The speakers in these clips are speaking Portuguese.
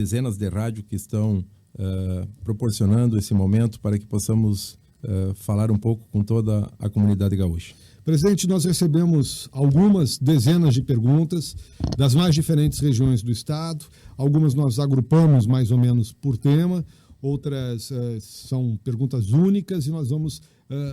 dezenas de rádios que estão proporcionando esse momento para que possamos falar um pouco com toda a comunidade gaúcha. Presidente, nós recebemos algumas dezenas de perguntas das mais diferentes regiões do estado. Algumas nós agrupamos mais ou menos por tema, outras são perguntas únicas e nós vamos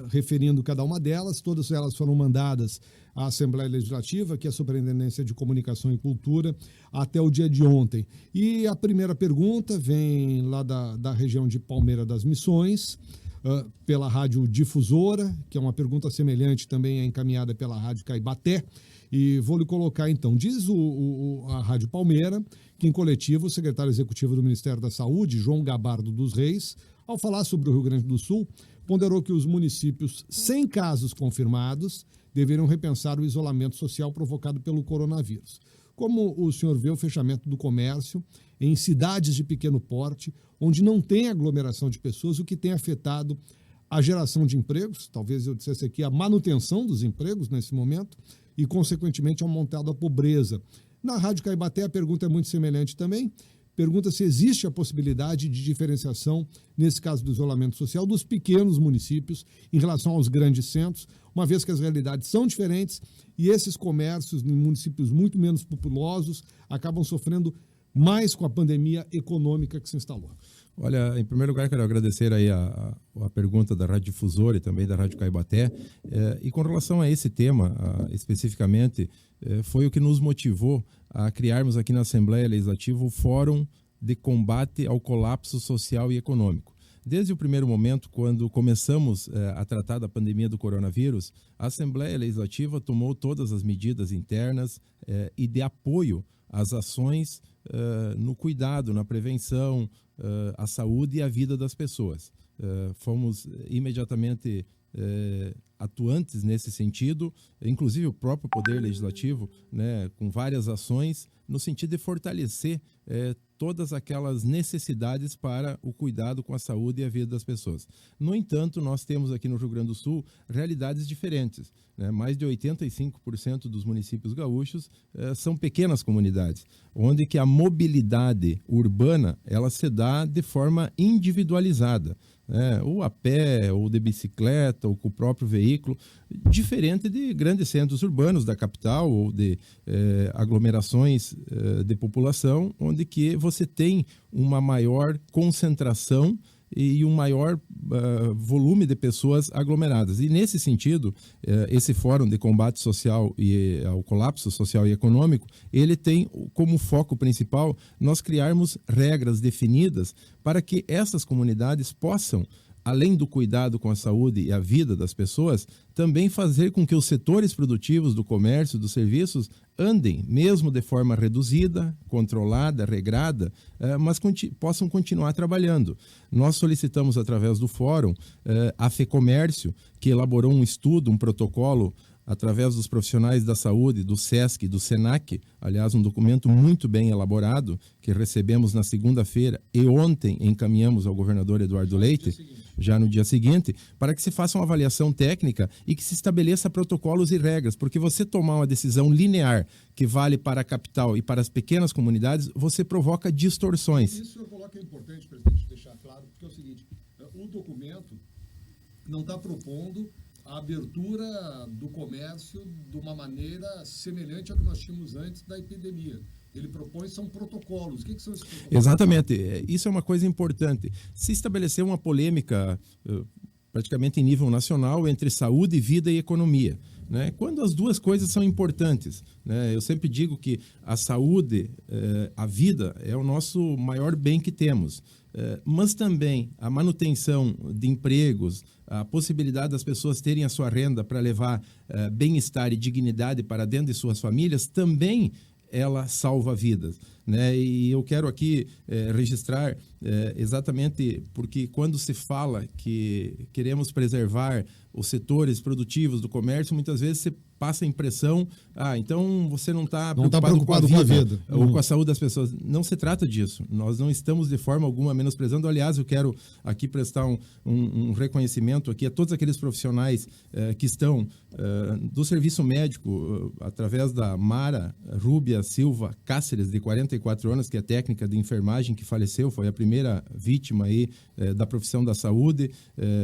referindo cada uma delas. Todas elas foram mandadas à Assembleia Legislativa, que é a Superintendência de Comunicação e Cultura, até o dia de ontem. E a primeira pergunta vem lá da região de Palmeira das Missões, pela Rádio Difusora, que é uma pergunta semelhante, também é encaminhada pela Rádio Caibaté. E vou lhe colocar então, diz a Rádio Palmeira, que em coletivo o secretário executivo do Ministério da Saúde, João Gabardo dos Reis, ao falar sobre o Rio Grande do Sul, ponderou que os municípios sem casos confirmados deveriam repensar o isolamento social provocado pelo coronavírus. Como o senhor vê o fechamento do comércio em cidades de pequeno porte, onde não tem aglomeração de pessoas, o que tem afetado a geração de empregos, talvez eu dissesse aqui a manutenção dos empregos nesse momento, e consequentemente aumentado a pobreza. Na Rádio Caibaté a pergunta é muito semelhante também, pergunta se existe a possibilidade de diferenciação, nesse caso do isolamento social, dos pequenos municípios em relação aos grandes centros, uma vez que as realidades são diferentes e esses comércios em municípios muito menos populosos acabam sofrendo mais com a pandemia econômica que se instalou. Olha, em primeiro lugar, quero agradecer aí a pergunta da Rádio Difusora e também da Rádio Caibaté. E com relação a esse tema, especificamente, foi o que nos motivou a criarmos aqui na Assembleia Legislativa o Fórum de Combate ao Colapso Social e Econômico. Desde o primeiro momento, quando começamos a tratar da pandemia do coronavírus, a Assembleia Legislativa tomou todas as medidas internas e de apoio às ações no cuidado, na prevenção, à saúde e à vida das pessoas. Fomos imediatamente atuantes nesse sentido, inclusive o próprio Poder Legislativo, né, com várias ações, no sentido de fortalecer todas aquelas necessidades para o cuidado com a saúde e a vida das pessoas. No entanto, nós temos aqui no Rio Grande do Sul realidades diferentes, né? Mais de 85% dos municípios gaúchos são pequenas comunidades, onde que a mobilidade urbana ela se dá de forma individualizada, ou a pé, ou de bicicleta, ou com o próprio veículo, diferente de grandes centros urbanos da capital ou de aglomerações de população, onde que você tem uma maior concentração e um maior volume de pessoas aglomeradas. E nesse sentido, esse Fórum de Combate Social e ao Colapso Social e Econômico, ele tem como foco principal nós criarmos regras definidas para que essas comunidades possam, além do cuidado com a saúde e a vida das pessoas, também fazer com que os setores produtivos do comércio, dos serviços, andem, mesmo de forma reduzida, controlada, regrada, mas possam continuar trabalhando. Nós solicitamos, através do Fórum, a FEComércio, que elaborou um estudo, um protocolo, através dos profissionais da saúde, do SESC e do SENAC, aliás, um documento muito bem elaborado, que recebemos na segunda-feira e ontem encaminhamos ao governador Eduardo Leite, já no dia seguinte, para que se faça uma avaliação técnica e que se estabeleça protocolos e regras, porque você tomar uma decisão linear que vale para a capital e para as pequenas comunidades, você provoca distorções. Isso o senhor coloca é importante, presidente, deixar claro, porque é o seguinte, o documento não está propondo a abertura do comércio de uma maneira semelhante ao que nós tínhamos antes da epidemia. Ele propõe são protocolos. O que são esses protocolos? Exatamente. Isso é uma coisa importante. Se estabeleceu uma polêmica praticamente em nível nacional entre saúde, vida e economia, né? Quando as duas coisas são importantes, né? Eu sempre digo que a saúde, a vida é o nosso maior bem que temos, mas também a manutenção de empregos, a possibilidade das pessoas terem a sua renda para levar bem-estar e dignidade para dentro de suas famílias, também ela salva vidas, né? E eu quero aqui registrar exatamente porque quando se fala que queremos preservar os setores produtivos do comércio, muitas vezes se passa a impressão, então você não está preocupado com a vida ou com a saúde das pessoas. Não se trata disso. Nós não estamos de forma alguma menosprezando. Aliás, eu quero aqui prestar um reconhecimento aqui a todos aqueles profissionais que estão do serviço médico, através da Mara Rúbia Silva Cáceres, de 44 anos, que é técnica de enfermagem, que faleceu, foi a primeira vítima aí, da profissão da saúde,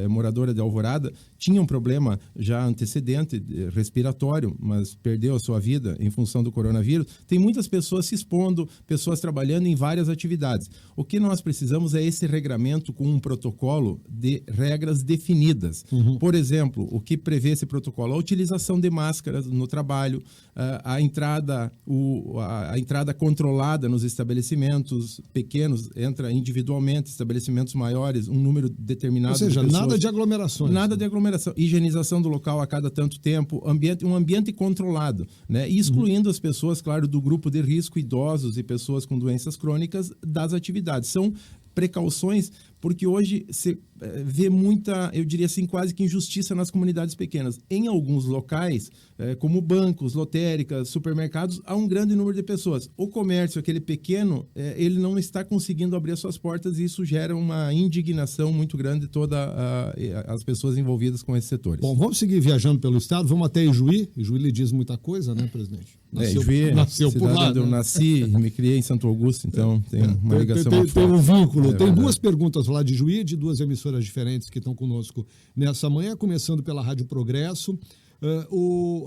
moradora de Alvorada. Tinha um problema já antecedente, respiratório, mas perdeu a sua vida em função do coronavírus. Tem muitas pessoas se expondo, pessoas trabalhando em várias atividades. O que nós precisamos é esse regramento com um protocolo de regras definidas. Por exemplo, o que prevê esse protocolo? A utilização de máscaras no trabalho, a entrada controlada nos estabelecimentos pequenos, entra individualmente, estabelecimentos maiores, um número determinado. Ou seja, de pessoas. nada de aglomerações. Nada de aglomeração. Higienização do local a cada tanto tempo, um ambiente controlado, né? E excluindo as pessoas, claro, do grupo de risco, idosos e pessoas com doenças crônicas das atividades. São precauções, porque hoje se vê muita, eu diria assim, quase que injustiça nas comunidades pequenas. Em alguns locais, como bancos, lotéricas, supermercados, há um grande número de pessoas. O comércio, aquele pequeno, ele não está conseguindo abrir as suas portas e isso gera uma indignação muito grande de todas as pessoas envolvidas com esses setores. Bom, vamos seguir viajando pelo estado, vamos até Ijuí. Ijuí lhe diz muita coisa, né, presidente? Nasceu por lá, né? Eu nasci e me criei em Santo Augusto, então tem uma ligação muito forte. Tem um vínculo. Tem duas perguntas lá de Ijuí, de duas emissoras diferentes que estão conosco nessa manhã, começando pela Rádio Progresso.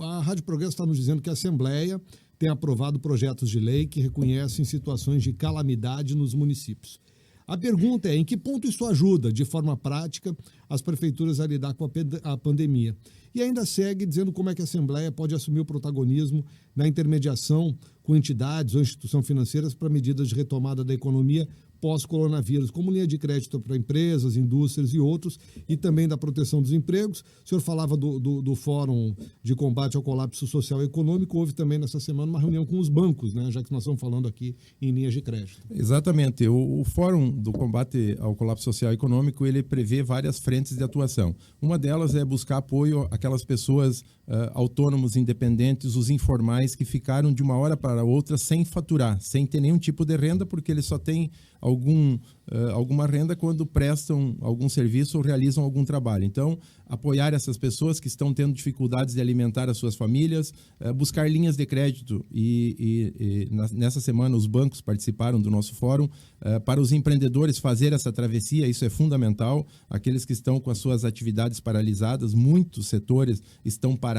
A Rádio Progresso está nos dizendo que a Assembleia tem aprovado projetos de lei que reconhecem situações de calamidade nos municípios. A pergunta é: em que ponto isso ajuda, de forma prática, as prefeituras a lidar com a pandemia? E ainda segue dizendo como é que a Assembleia pode assumir o protagonismo na intermediação com entidades ou instituições financeiras para medidas de retomada da economia pós-coronavírus, como linha de crédito para empresas, indústrias e outros, e também da proteção dos empregos. O senhor falava do Fórum de Combate ao Colapso Social e Econômico. Houve também nessa semana uma reunião com os bancos, né, já que nós estamos falando aqui em linhas de crédito. Exatamente. O Fórum do Combate ao Colapso Social e Econômico, ele prevê várias frentes de atuação. Uma delas é buscar apoio àquelas pessoas autônomos, independentes, os informais que ficaram de uma hora para outra sem faturar, sem ter nenhum tipo de renda, porque eles só têm alguma renda quando prestam algum serviço ou realizam algum trabalho. Então, apoiar essas pessoas que estão tendo dificuldades de alimentar as suas famílias, buscar linhas de crédito nessa semana os bancos participaram do nosso fórum, para os empreendedores fazer essa travessia, isso é fundamental. Aqueles que estão com as suas atividades paralisadas, muitos setores estão parados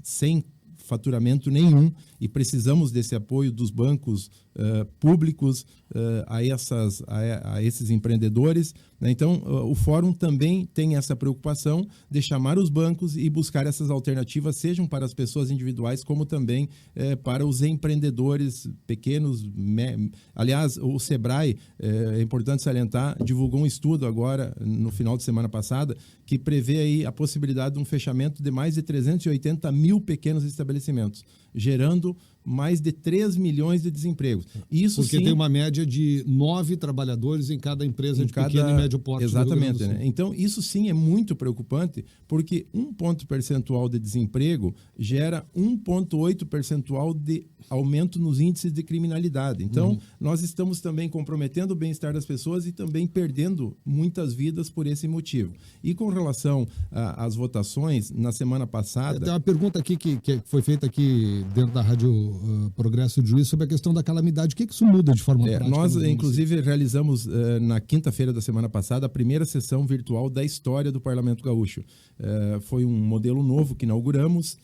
sem faturamento nenhum e precisamos desse apoio dos bancos públicos a esses empreendedores, né? Então, o Fórum também tem essa preocupação de chamar os bancos e buscar essas alternativas, sejam para as pessoas individuais, como também para os empreendedores pequenos. Aliás, o Sebrae, é importante salientar, divulgou um estudo agora, no final de semana passada, que prevê aí a possibilidade de um fechamento de mais de 380 mil pequenos estabelecimentos, gerando mais de 3 milhões de desempregos. Isso porque sim, tem uma média de 9 trabalhadores em cada empresa de pequeno e médio porte. Exatamente. Né? Então, isso sim é muito preocupante, porque 1 ponto percentual de desemprego gera 1,8 percentual de aumento nos índices de criminalidade. Então, nós estamos também comprometendo o bem-estar das pessoas e também perdendo muitas vidas por esse motivo. E com relação às votações, na semana passada... Tem uma pergunta aqui que foi feita aqui dentro da Rádio Progresso de Juiz sobre a questão da calamidade. O que isso muda de forma prática? Nós, inclusive, realizamos na quinta-feira da semana passada a primeira sessão virtual da história do Parlamento Gaúcho. Foi um modelo novo que inauguramos,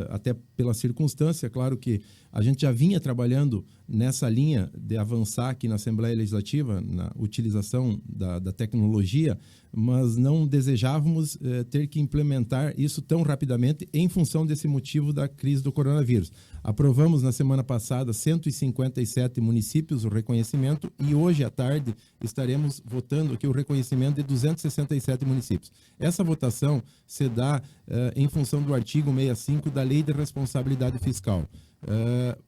até pela circunstância. Claro que a gente já vinha trabalhando nessa linha de avançar aqui na Assembleia Legislativa, na utilização da tecnologia, mas não desejávamos ter que implementar isso tão rapidamente em função desse motivo da crise do coronavírus. Aprovamos na semana passada 157 municípios o reconhecimento e hoje à tarde estaremos votando aqui o reconhecimento de 267 municípios. Essa votação se dá em função do artigo 65 da Lei de Responsabilidade Fiscal,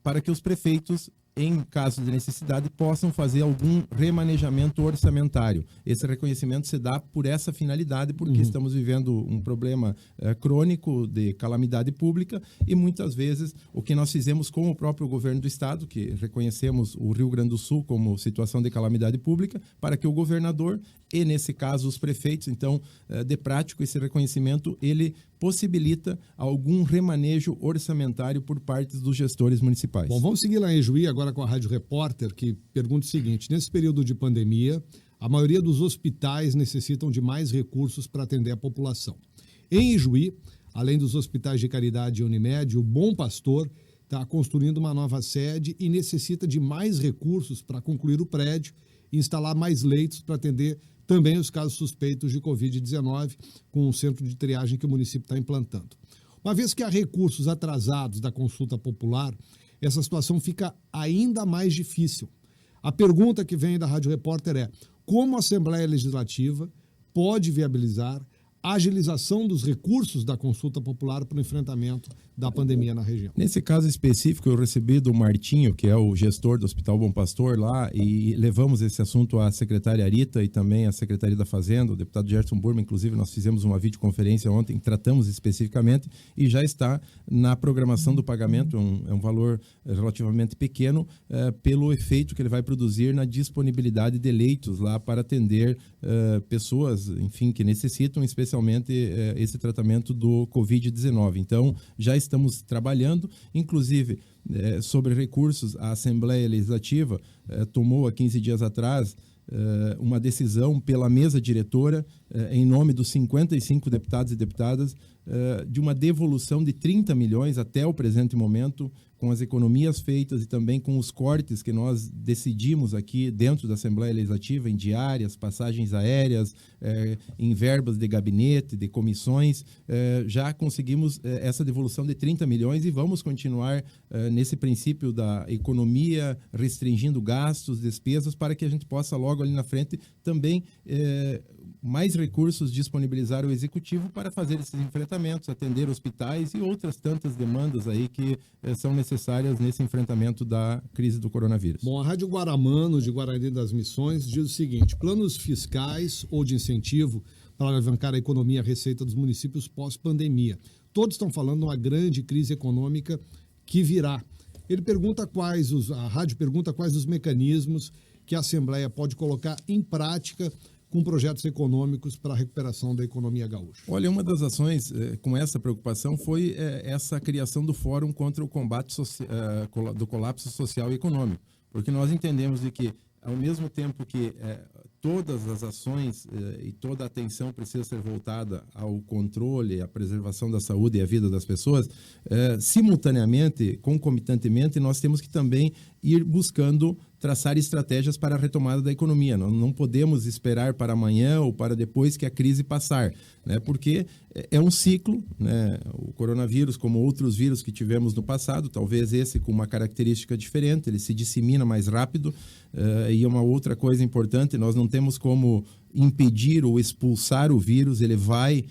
para que os prefeitos em caso de necessidade, possam fazer algum remanejamento orçamentário. Esse reconhecimento se dá por essa finalidade, porque estamos vivendo um problema crônico de calamidade pública e muitas vezes o que nós fizemos com o próprio governo do estado, que reconhecemos o Rio Grande do Sul como situação de calamidade pública, para que o governador e, nesse caso, os prefeitos, então, de prático, esse reconhecimento, ele possibilita algum remanejo orçamentário por parte dos gestores municipais. Bom, vamos seguir lá em Ijuí, agora com a Rádio Repórter, que pergunta o seguinte: nesse período de pandemia, a maioria dos hospitais necessitam de mais recursos para atender a população. Em Ijuí, além dos hospitais de caridade e Unimed, o Bom Pastor está construindo uma nova sede e necessita de mais recursos para concluir o prédio e instalar mais leitos para atender também os casos suspeitos de Covid-19, com um centro de triagem que o município está implantando. Uma vez que há recursos atrasados da consulta popular, essa situação fica ainda mais difícil. A pergunta que vem da Rádio Repórter é: como a Assembleia Legislativa pode viabilizar a agilização dos recursos da consulta popular para o enfrentamento da pandemia na região? Nesse caso específico, eu recebi do Martinho, que é o gestor do Hospital Bom Pastor lá, e levamos esse assunto à secretária Arita e também à Secretaria da Fazenda, o deputado Gerson Burma. Inclusive, nós fizemos uma videoconferência ontem, tratamos especificamente, e já está na programação do pagamento, é um valor relativamente pequeno, pelo efeito que ele vai produzir na disponibilidade de leitos lá para atender pessoas, enfim, que necessitam especialmente esse tratamento do Covid-19. Então, já estamos trabalhando, inclusive, sobre recursos. A Assembleia Legislativa tomou há 15 dias atrás uma decisão pela mesa diretora, em nome dos 55 deputados e deputadas, de uma devolução de 30 milhões até o presente momento, com as economias feitas e também com os cortes que nós decidimos aqui dentro da Assembleia Legislativa, em diárias, passagens aéreas, em verbas de gabinete, de comissões. Já conseguimos essa devolução de 30 milhões e vamos continuar nesse princípio da economia, restringindo gastos, despesas, para que a gente possa logo ali na frente também mais recursos disponibilizar ao Executivo para fazer esses enfrentamentos, atender hospitais e outras tantas demandas aí que são necessárias nesse enfrentamento da crise do coronavírus. Bom, a Rádio Guaramano, de Guarani das Missões, diz o seguinte: planos fiscais ou de incentivo para alavancar a economia e a receita dos municípios pós-pandemia. Todos estão falando de uma grande crise econômica que virá. A rádio pergunta quais os mecanismos que a Assembleia pode colocar em prática com projetos econômicos para a recuperação da economia gaúcha. Olha, uma das ações com essa preocupação foi essa criação do Fórum contra o Combate do Colapso Social e Econômico, porque nós entendemos de que, ao mesmo tempo que todas as ações e toda a atenção precisa ser voltada ao controle, à preservação da saúde e à vida das pessoas, simultaneamente, concomitantemente, nós temos que também ir buscando traçar estratégias para a retomada da economia. Nós não podemos esperar para amanhã ou para depois que a crise passar, né? Porque é um ciclo, né? O coronavírus, como outros vírus que tivemos no passado, talvez esse com uma característica diferente, ele se dissemina mais rápido, e uma outra coisa importante, nós não temos como impedir ou expulsar o vírus, ele vai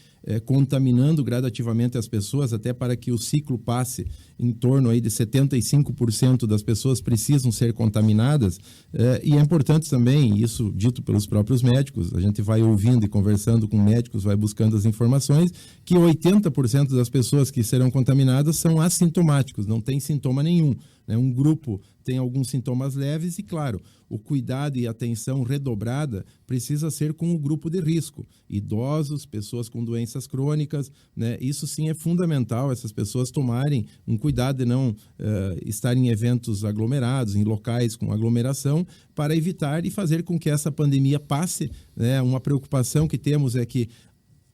contaminando gradativamente as pessoas, até para que o ciclo passe. Em torno aí de 75% das pessoas precisam ser contaminadas, e é importante também, isso dito pelos próprios médicos, a gente vai ouvindo e conversando com médicos, vai buscando as informações, que 80% das pessoas que serão contaminadas são assintomáticos, não tem sintoma nenhum, né? Um grupo tem alguns sintomas leves e, claro, o cuidado e atenção redobrada precisa ser com o grupo de risco, idosos, pessoas com doenças crônicas, né? Isso sim é fundamental, essas pessoas tomarem um cuidado de não estarem em eventos aglomerados, em locais com aglomeração, para evitar e fazer com que essa pandemia passe, né? Uma preocupação que temos é que,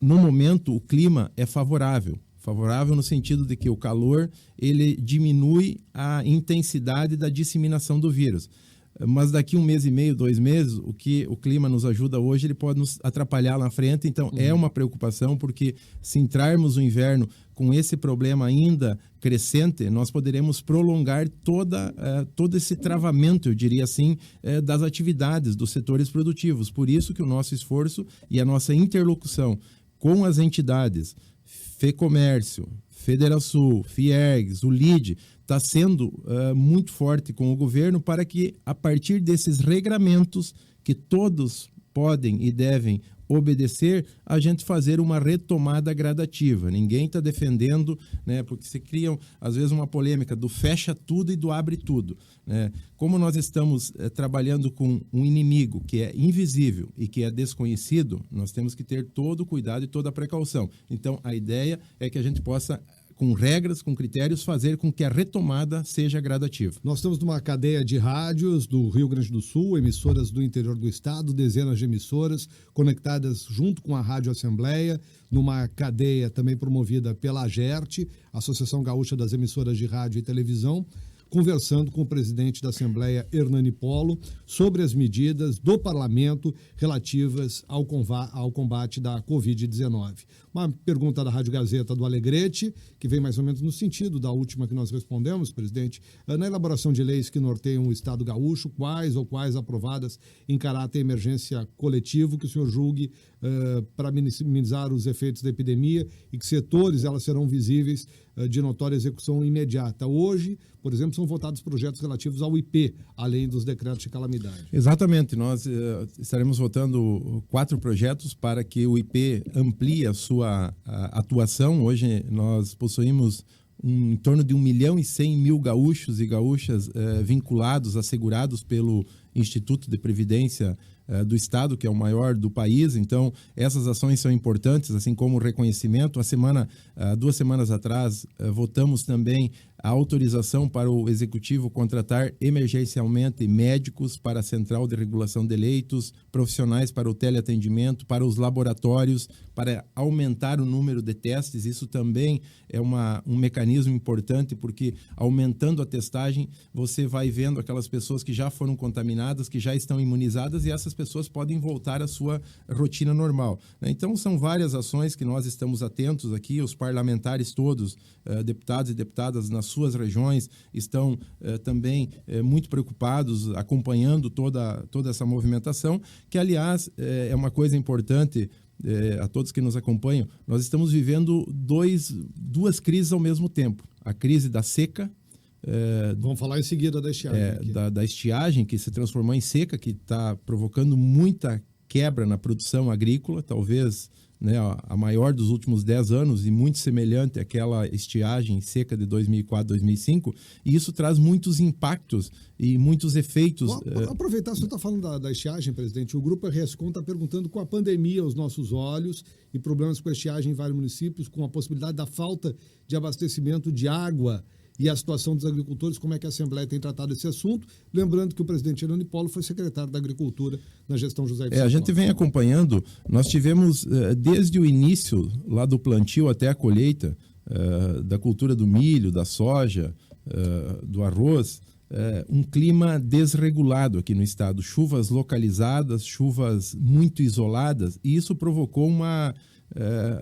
no momento, o clima é favorável no sentido de que o calor ele diminui a intensidade da disseminação do vírus. Mas daqui 1 mês e meio, 2 meses, o que o clima nos ajuda hoje, ele pode nos atrapalhar lá na frente. Então, é uma preocupação, porque se entrarmos no inverno com esse problema ainda crescente, nós poderemos prolongar todo esse travamento, eu diria assim, das atividades dos setores produtivos. Por isso que o nosso esforço e a nossa interlocução com as entidades, FEComércio, Federação, Fiergs, o LIDE, está sendo muito forte com o governo para que, a partir desses regramentos que todos podem e devem obedecer, a gente fazer uma retomada gradativa. Ninguém está defendendo, né, porque se criam, às vezes, uma polêmica do fecha tudo e do abre tudo. Né? Como nós estamos trabalhando com um inimigo que é invisível e que é desconhecido, nós temos que ter todo o cuidado e toda a precaução. Então, a ideia é que a gente possa, com regras, com critérios, fazer com que a retomada seja gradativa. Nós estamos numa cadeia de rádios do Rio Grande do Sul, emissoras do interior do estado, dezenas de emissoras conectadas junto com a Rádio Assembleia, numa cadeia também promovida pela AGERT, Associação Gaúcha das Emissoras de Rádio e Televisão, conversando com o presidente da Assembleia, Hernani Polo, sobre as medidas do parlamento relativas ao combate da Covid-19. Uma pergunta da Rádio Gazeta do Alegrete, que vem mais ou menos no sentido da última que nós respondemos, presidente. Na elaboração de leis que norteiam o Estado gaúcho, quais aprovadas em caráter emergência coletivo, que o senhor julgue para minimizar os efeitos da epidemia e que setores elas serão visíveis de notória execução imediata. Hoje, por exemplo, são votados projetos relativos ao IP, além dos decretos de calamidade. Exatamente. Nós estaremos votando 4 projetos para que o IP amplie a sua atuação. Hoje nós possuímos em torno de 1.100.000 gaúchos e gaúchas vinculados, assegurados pelo Instituto de Previdência do Estado, que é o maior do país. Então, essas ações são importantes, assim como o reconhecimento. 2 semanas atrás, votamos também a autorização para o Executivo contratar emergencialmente médicos para a Central de Regulação de Leitos, profissionais para o teleatendimento, para os laboratórios, para aumentar o número de testes. Isso também é um mecanismo importante, porque aumentando a testagem, você vai vendo aquelas pessoas que já foram contaminadas, que já estão imunizadas, e essas pessoas podem voltar à sua rotina normal. Então, são várias ações que nós estamos atentos aqui, os parlamentares todos, deputados e deputadas nas suas regiões, estão também muito preocupados, acompanhando toda essa movimentação, que, aliás, é uma coisa importante a todos que nos acompanham. Nós estamos vivendo duas crises ao mesmo tempo. A crise da seca. Vamos falar em seguida da estiagem. Da estiagem, que se transformou em seca, que está provocando muita quebra na produção agrícola, talvez, né, a maior dos últimos 10 anos, e muito semelhante àquela estiagem seca de 2004, 2005, e isso traz muitos impactos e muitos efeitos. Aproveitar, o senhor está falando da estiagem, presidente. O Grupo RSCom está perguntando, com a pandemia aos nossos olhos e problemas com a estiagem em vários municípios, com a possibilidade da falta de abastecimento de água e a situação dos agricultores, como é que a Assembleia tem tratado esse assunto? Lembrando que o presidente Hernani Polo foi secretário da Agricultura na gestão José Vicente. A gente vem acompanhando. Nós tivemos, desde o início, lá do plantio até a colheita, da cultura do milho, da soja, do arroz, um clima desregulado aqui no estado. Chuvas localizadas, chuvas muito isoladas, e isso provocou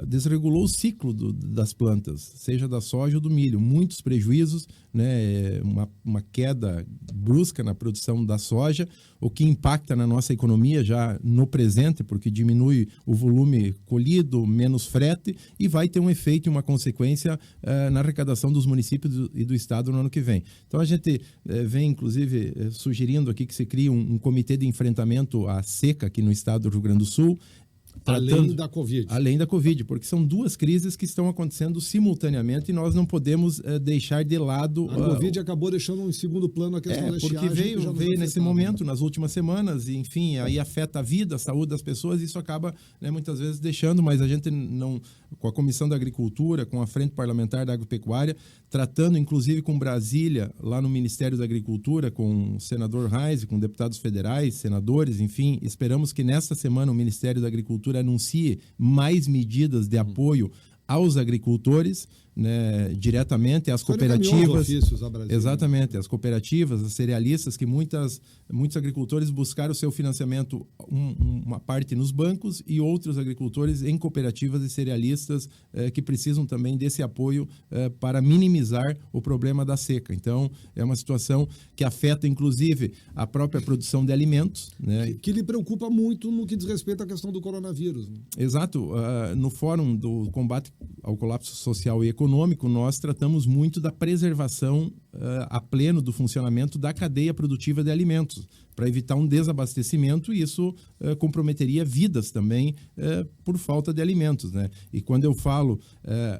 desregulou o ciclo das plantas, seja da soja ou do milho. Muitos prejuízos, né, uma queda brusca na produção da soja, o que impacta na nossa economia já no presente, porque diminui o volume colhido, menos frete, e vai ter um efeito e uma consequência na arrecadação dos municípios e do estado no ano que vem. Então a gente vem, inclusive, sugerindo aqui que se crie um comitê de enfrentamento à seca aqui no estado do Rio Grande do Sul, além da Covid. Além da Covid, porque são duas crises que estão acontecendo simultaneamente e nós não podemos deixar de lado... A Covid acabou deixando em segundo plano a questão da estiagem. Porque veio nesse momento, nas últimas semanas, e, enfim, aí afeta a vida, a saúde das pessoas, e isso acaba, né, muitas vezes deixando, mas a gente não... Com a Comissão da Agricultura, com a Frente Parlamentar da Agropecuária, tratando inclusive com Brasília, lá no Ministério da Agricultura, com o senador Reis, com deputados federais, senadores, enfim, esperamos que nesta semana o Ministério da Agricultura anuncie mais medidas de apoio aos agricultores, né, diretamente às cooperativas. Exatamente, as cooperativas, as cerealistas, que muitos agricultores buscaram o seu financiamento, uma parte nos bancos e outros agricultores em cooperativas e cerealistas que precisam também desse apoio para minimizar o problema da seca. Então, é uma situação que afeta, inclusive, a própria produção de alimentos. Né? Que lhe preocupa muito no que diz respeito à questão do coronavírus. Né? Exato. No Fórum do Combate ao Colapso Social e Econômico, econômico, nós tratamos muito da preservação a pleno do funcionamento da cadeia produtiva de alimentos, para evitar um desabastecimento, e isso comprometeria vidas também por falta de alimentos, né? E quando eu falo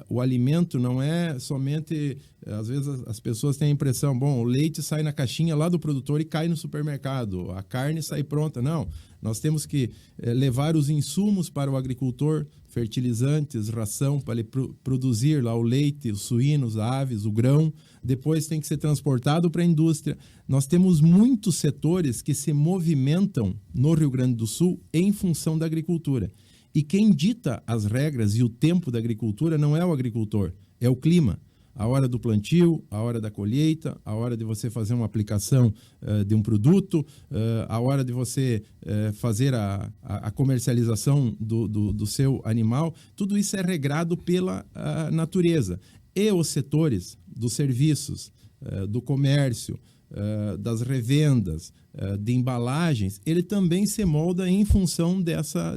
o alimento não é somente, às vezes as pessoas têm a impressão, bom, o leite sai na caixinha lá do produtor e cai no supermercado, a carne sai pronta. Não, nós temos que levar os insumos para o agricultor, fertilizantes, ração, para ele produzir lá o leite, os suínos, aves, o grão. Depois tem que ser transportado para a indústria. Nós temos muitos setores que se movimentam no Rio Grande do Sul em função da agricultura. E quem dita as regras e o tempo da agricultura não é o agricultor, é o clima. A hora do plantio, a hora da colheita, a hora de você fazer uma aplicação de um produto, a hora de você fazer a comercialização do seu animal. Tudo isso é regrado pela natureza. E os setores dos serviços, do comércio, das revendas, de embalagens, ele também se molda em função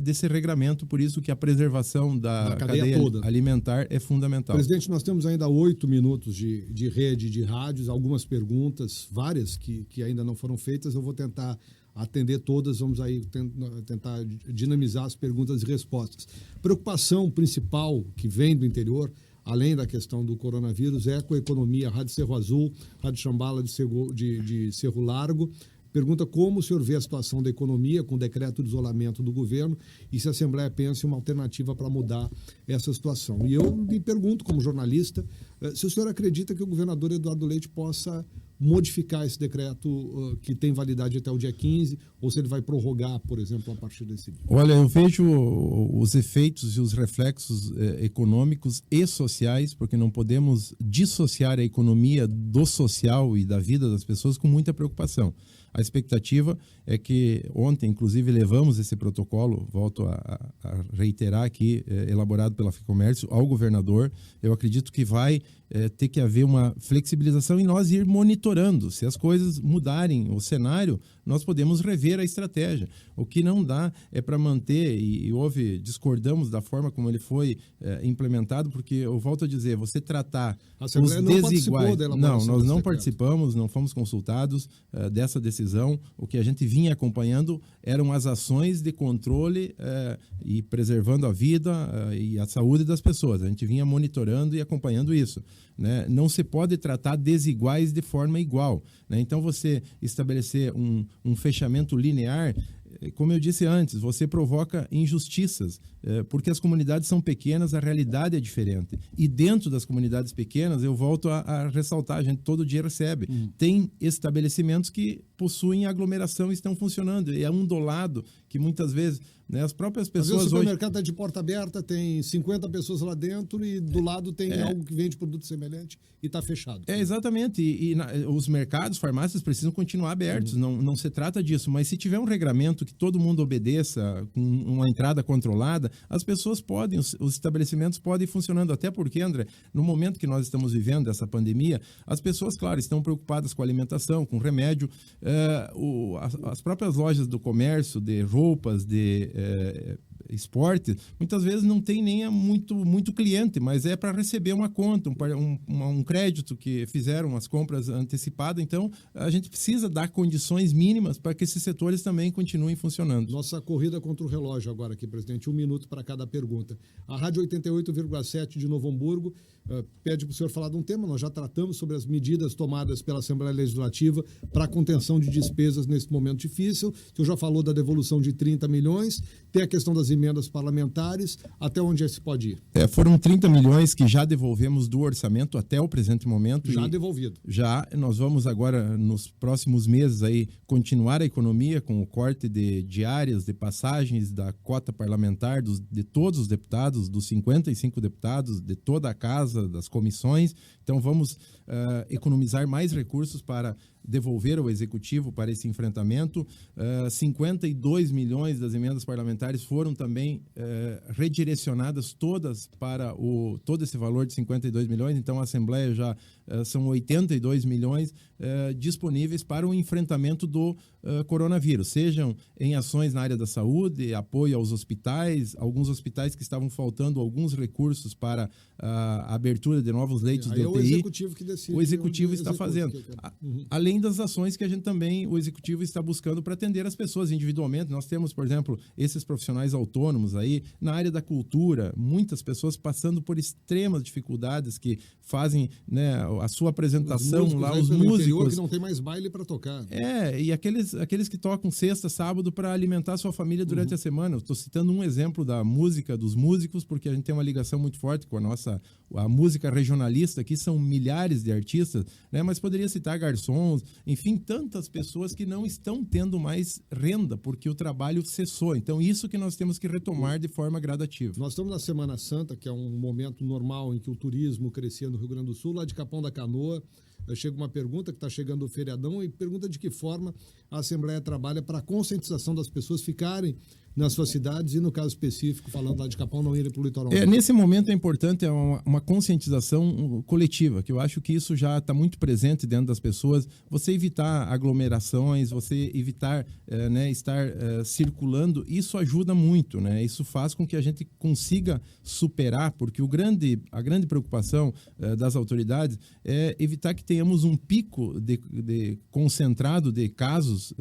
desse regramento, por isso que a preservação da cadeia alimentar é fundamental. Presidente, nós temos ainda 8 minutos de rede de rádios, algumas perguntas, várias que ainda não foram feitas, eu vou tentar atender todas, vamos aí tentar dinamizar as perguntas e respostas. Preocupação principal que vem do interior, além da questão do coronavírus, é com a economia. Rádio Cerro Azul, Rádio Chambala de Cerro Largo, pergunta como o senhor vê a situação da economia com o decreto de isolamento do governo e se a Assembleia pensa em uma alternativa para mudar essa situação. E eu me pergunto, como jornalista, se o senhor acredita que o governador Eduardo Leite possa modificar esse decreto que tem validade até o dia 15, ou se ele vai prorrogar, por exemplo, a partir desse dia. Olha, eu vejo os efeitos e os reflexos econômicos e sociais, porque não podemos dissociar a economia do social e da vida das pessoas com muita preocupação. A expectativa é que ontem, inclusive, levamos esse protocolo, volto a reiterar aqui, elaborado pela FEComércio, ao governador. Eu acredito que vai ter que haver uma flexibilização e nós ir monitorando. Se as coisas mudarem o cenário, nós podemos rever a estratégia. O que não dá é para manter, e discordamos da forma como ele foi implementado, porque eu volto a dizer, você tratar os desiguais... Não, nós não participamos, não fomos consultados dessa decisão. O que a gente vinha acompanhando eram as ações de controle e preservando a vida e a saúde das pessoas. A gente vinha monitorando e acompanhando isso, né? Não se pode tratar desiguais de forma igual, né? Então, você estabelecer um fechamento linear, como eu disse antes, você provoca injustiças, porque as comunidades são pequenas, a realidade é diferente. E dentro das comunidades pequenas, eu volto a ressaltar, a gente todo dia recebe. Tem estabelecimentos que possuem aglomeração e estão funcionando. E é um do lado que muitas vezes, né, as próprias pessoas... O supermercado está de porta aberta, tem 50 pessoas lá dentro e do lado tem algo que vende produto semelhante e está fechado. Exatamente. E os mercados, farmácias precisam continuar abertos. Não se trata disso. Mas se tiver um regramento que todo mundo obedeça, com uma entrada controlada, as pessoas podem, os estabelecimentos podem ir funcionando. Até porque, André, no momento que nós estamos vivendo essa pandemia, as pessoas, claro, estão preocupadas com alimentação, com remédio. As próprias lojas do comércio, de roupas, de esporte, muitas vezes não tem nem muito cliente, mas é para receber uma conta, um crédito que fizeram as compras antecipadas. Então, a gente precisa dar condições mínimas para que esses setores também continuem funcionando. Nossa corrida contra o relógio agora aqui, presidente, 1 minuto para cada pergunta. A Rádio 88,7 de Novo Hamburgo pede para o senhor falar de um tema. Nós já tratamos sobre as medidas tomadas pela Assembleia Legislativa para a contenção de despesas nesse momento difícil. O senhor já falou da devolução de 30 milhões, tem a questão das emendas parlamentares, até onde se pode ir? Foram 30 milhões que já devolvemos do orçamento até o presente momento. Já devolvido. Já, nós vamos agora, nos próximos meses, aí, continuar a economia com o corte de diárias, de passagens, da cota parlamentar de todos os deputados, dos 55 deputados, de toda a casa, das comissões. Então, vamos economizar mais recursos para devolver ao Executivo para esse enfrentamento. 52 milhões das emendas parlamentares foram também redirecionadas todas para todo esse valor de 52 milhões. Então, a Assembleia já são 82 milhões disponíveis para o enfrentamento do coronavírus, sejam em ações na área da saúde, apoio aos hospitais, alguns hospitais que estavam faltando alguns recursos para a abertura de novos leitos de UTI. É o executivo que decide. O executivo está fazendo. Além das ações que a gente também, o executivo está buscando para atender as pessoas individualmente. Nós temos, por exemplo, esses profissionais autônomos aí, na área da cultura, muitas pessoas passando por extremas dificuldades que fazem, né, a sua apresentação lá, os músicos que não tem mais baile para tocar. E aqueles que tocam sexta, sábado para alimentar sua família durante a semana. Eu estou citando um exemplo da música dos músicos, porque a gente tem uma ligação muito forte com a música regionalista, aqui são milhares de artistas, né? Mas poderia citar garçons, enfim, tantas pessoas que não estão tendo mais renda, porque o trabalho cessou. Então, isso que nós temos que retomar de forma gradativa. Nós estamos na Semana Santa, que é um momento normal em que o turismo crescia no Rio Grande do Sul, lá de Capão da Canoa. Chega uma pergunta que está chegando o feriadão e pergunta de que forma a Assembleia trabalha para a conscientização das pessoas ficarem nas suas cidades e, no caso específico, falando lá de Capão, não irem para o litoral. Nesse momento é importante uma conscientização coletiva, que eu acho que isso já está muito presente dentro das pessoas. Você evitar aglomerações, você evitar estar circulando, isso ajuda muito, né? Isso faz com que a gente consiga superar, porque a grande preocupação das autoridades é evitar que tenhamos um pico de concentrado de casos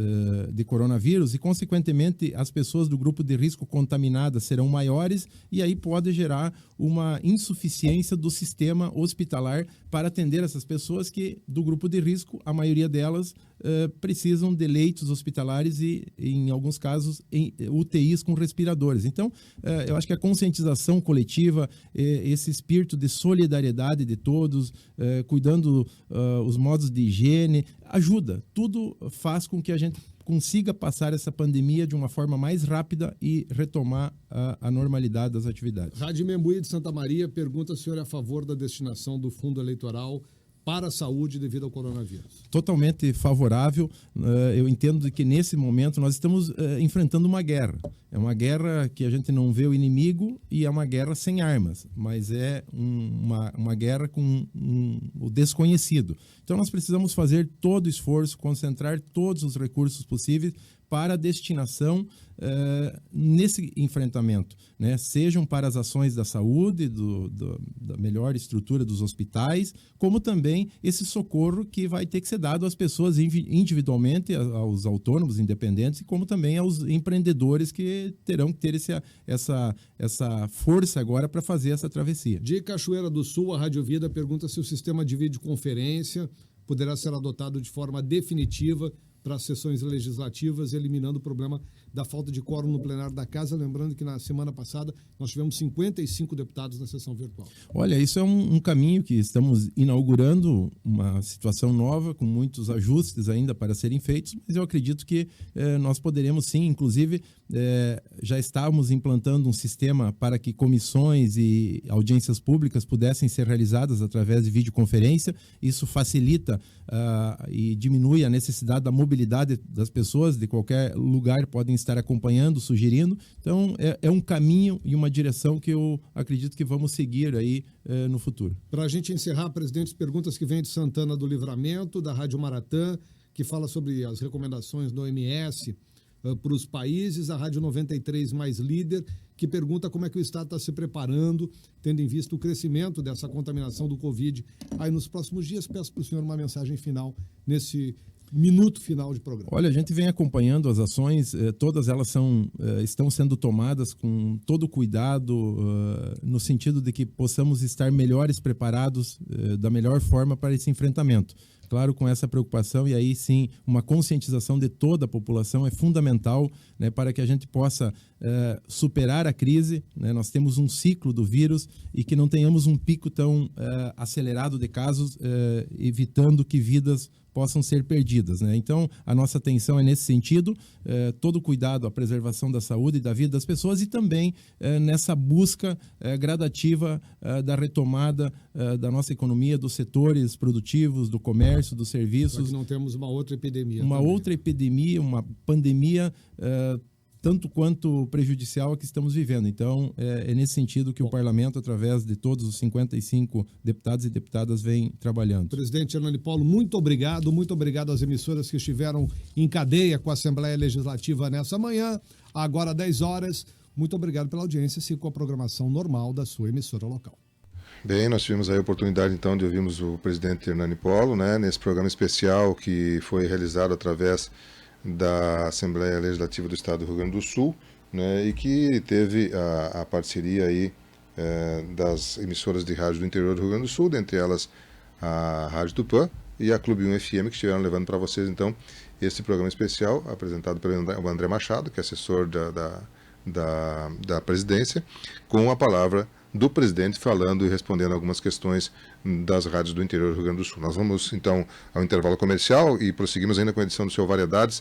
de coronavírus e, consequentemente, as pessoas do grupo de risco contaminadas serão maiores e aí pode gerar uma insuficiência do sistema hospitalar para atender essas pessoas que, do grupo de risco, a maioria delas precisam de leitos hospitalares e, em alguns casos, em UTIs com respiradores. Então, eu acho que a conscientização coletiva, esse espírito de solidariedade de todos, cuidando os modos de higiene, ajuda. Tudo faz com que a gente consiga passar essa pandemia de uma forma mais rápida e retomar a normalidade das atividades. Rádio Membuí de Santa Maria pergunta se o senhor é a favor da destinação do fundo eleitoral para a saúde devido ao coronavírus. Totalmente favorável. Eu entendo que nesse momento nós estamos enfrentando uma guerra. É uma guerra que a gente não vê o inimigo e é uma guerra sem armas, mas é uma guerra com o desconhecido. Então nós precisamos fazer todo o esforço, concentrar todos os recursos possíveis para a destinação nesse enfrentamento, né? Sejam para as ações da saúde, da melhor estrutura dos hospitais, como também esse socorro que vai ter que ser dado às pessoas individualmente, aos autônomos independentes, e como também aos empreendedores que terão que ter essa força agora para fazer essa travessia. De Cachoeira do Sul, a Rádio Vida pergunta se o sistema de videoconferência poderá ser adotado de forma definitiva para as sessões legislativas, eliminando o problema da falta de quórum no plenário da Casa. Lembrando que na semana passada nós tivemos 55 deputados na sessão virtual. Olha, isso é um caminho que estamos inaugurando, uma situação nova, com muitos ajustes ainda para serem feitos, mas eu acredito que nós poderemos sim, inclusive já estávamos implantando um sistema para que comissões e audiências públicas pudessem ser realizadas através de videoconferência. Isso facilita e diminui a necessidade da mobilidade das pessoas, de qualquer lugar podem estar acompanhando, sugerindo. Então, é um caminho e uma direção que eu acredito que vamos seguir aí no futuro. Para a gente encerrar, presidente, perguntas que vêm de Santana do Livramento, da Rádio Maratã, que fala sobre as recomendações do OMS para os países, a Rádio 93 Mais Líder, que pergunta como é que o Estado está se preparando, tendo em vista o crescimento dessa contaminação do Covid. Aí nos próximos dias, peço para o senhor uma mensagem final nesse minuto final de programa. Olha, a gente vem acompanhando as ações, todas elas estão sendo tomadas com todo o cuidado, no sentido de que possamos estar melhores preparados da melhor forma para esse enfrentamento. Claro, com essa preocupação, e aí sim, uma conscientização de toda a população é fundamental, né, para que a gente possa superar a crise, né? Nós temos um ciclo do vírus e que não tenhamos um pico tão acelerado de casos, evitando que vidas possam ser perdidas, né? Então, a nossa atenção é nesse sentido, todo o cuidado à preservação da saúde e da vida das pessoas e também nessa busca gradativa da retomada da nossa economia, dos setores produtivos, do comércio, dos serviços. Para que não temos uma outra epidemia. Outra epidemia, uma pandemia tanto quanto prejudicial a que estamos vivendo. Então, é nesse sentido que o Parlamento, através de todos os 55 deputados e deputadas, vem trabalhando. Presidente Hernani Paulo, muito obrigado às emissoras que estiveram em cadeia com a Assembleia Legislativa nessa manhã, agora 10 horas. Muito obrigado pela audiência, siga com a programação normal da sua emissora local. Bem, nós tivemos aí a oportunidade então de ouvirmos o presidente Hernani Paulo, né, nesse programa especial que foi realizado através da Assembleia Legislativa do Estado do Rio Grande do Sul, né, e que teve a parceria aí das emissoras de rádio do interior do Rio Grande do Sul, dentre elas a Rádio Tupã e a Clube 1 FM, que estiveram levando para vocês então esse programa especial apresentado pelo André Machado, que é assessor da presidência, com a palavra do presidente falando e respondendo algumas questões das rádios do interior do Rio Grande do Sul. Nós vamos então ao intervalo comercial e prosseguimos ainda com a edição do seu Variedades,